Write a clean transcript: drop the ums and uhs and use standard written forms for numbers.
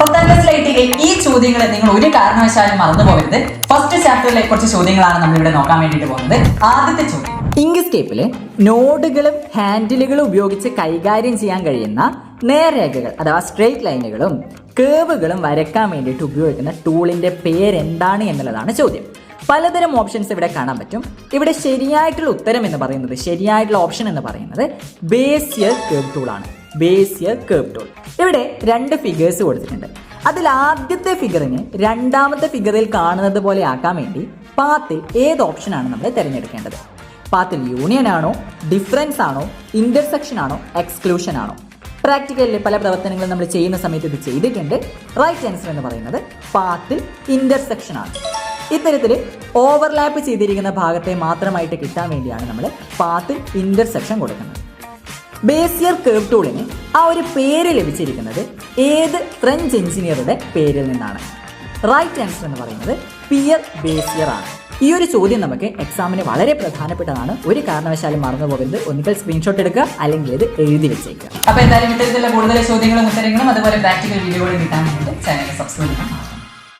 10ാം ക്ലാസ്സിലെ ഈ ചോദ്യങ്ങൾ നിങ്ങൾ ഒരു കാരണവശാലും മറന്നു പോകരുത്. ഫസ്റ്റ് ചാപ്റ്ററിലെ കുറച്ച് ചോദ്യങ്ങളാണ് നമ്മൾ ഇവിടെ നോക്കാൻ വേണ്ടിയിട്ട് പോകുന്നത്. ആദ്യത്തെ ചോദ്യം, ഇങ്ക്സ്കേപ്പിൽ നോഡുകളും ഹാൻഡിലുകളും ഉപയോഗിച്ച് കൈകാര്യം ചെയ്യാൻ കഴിയുന്ന നേർരേഖകൾ അഥവാ സ്ട്രെയിറ്റ് ലൈനുകളും കേവുകളും വരയ്ക്കാൻ വേണ്ടിയിട്ട് ഉപയോഗിക്കുന്ന ടൂളിന്റെ പേരെന്താണ് എന്നുള്ളതാണ് ചോദ്യം. പലതരം ഓപ്ഷൻസ് ഇവിടെ കാണാൻ പറ്റും. ഇവിടെ ശരിയായിട്ടുള്ള ഉത്തരം എന്ന് പറയുന്നത്, ശരിയായിട്ടുള്ള ഓപ്ഷൻ എന്ന് പറയുന്നത് ബേസിയർ കേർവ് ടൂൾ ആണ്. Bezier curve tool. ഇവിടെ 2 ഫിഗേഴ്സ് കൊടുത്തിട്ടുണ്ട്. അതിൽ ആദ്യത്തെ ഫിഗറിന് രണ്ടാമത്തെ ഫിഗറിൽ കാണുന്നത് പോലെ ആക്കാൻ വേണ്ടി പാത്തിൽ ഏത് ഓപ്ഷനാണ് നമ്മൾ തിരഞ്ഞെടുക്കേണ്ടത്? പാത്തിൽ യൂണിയൻ ആണോ, ഡിഫറൻസ് ആണോ, ഇന്റർസെക്ഷൻ ആണോ, എക്സ്ക്ലൂഷൻ ആണോ? പ്രാക്ടിക്കലിലെ പല പ്രവർത്തനങ്ങളും നമ്മൾ ചെയ്യുന്ന സമയത്ത് ഇത് ചെയ്തിട്ടുണ്ട്. റൈറ്റ് ആൻസർ എന്ന് പറയുന്നത് പാത്തിൽ ഇന്റർസെക്ഷൻ ആണ്. ഇത്തരത്തിൽ ഓവർലാപ്പ് ചെയ്തിരിക്കുന്ന ഭാഗത്തെ മാത്രമായിട്ട് കിട്ടാൻ വേണ്ടിയാണ് നമ്മൾ പാത്തിൽ ഇന്റർസെക്ഷൻ കൊടുക്കുന്നത്. ബേസിയർ കേർവ് ടൂളിന് ആ ഒരു പേര് ലഭിച്ചിരിക്കുന്നത് ഏത് ഫ്രഞ്ച് എഞ്ചിനീയറുടെ പേരിൽ നിന്നാണ്? റൈറ്റ് ആൻസർ എന്ന് പറയുന്നത് പിയർ ബേസിയർ ആണ്. ഈ ഒരു ചോദ്യം നമുക്ക് എക്സാമിന് വളരെ പ്രധാനപ്പെട്ടതാണ്. ഒരു കാരണവശാലും മറന്നു പോകരുത്. ഒന്നുകിൽ സ്ക്രീൻഷോട്ട് എടുക്കുക, അല്ലെങ്കിൽ ഇത് എഴുതി വെച്ചേക്കുക. അപ്പോൾ എന്തായാലും ഇത്തരത്തിലുള്ള കൂടുതൽ ചോദ്യങ്ങളും ഉത്തരങ്ങളും അതുപോലെ പ്രാക്ടിക്കൽ വീഡിയോകളും കിട്ടാൻ വേണ്ടി ചാനൽ സബ്സ്ക്രൈബ് ചെയ്യാം.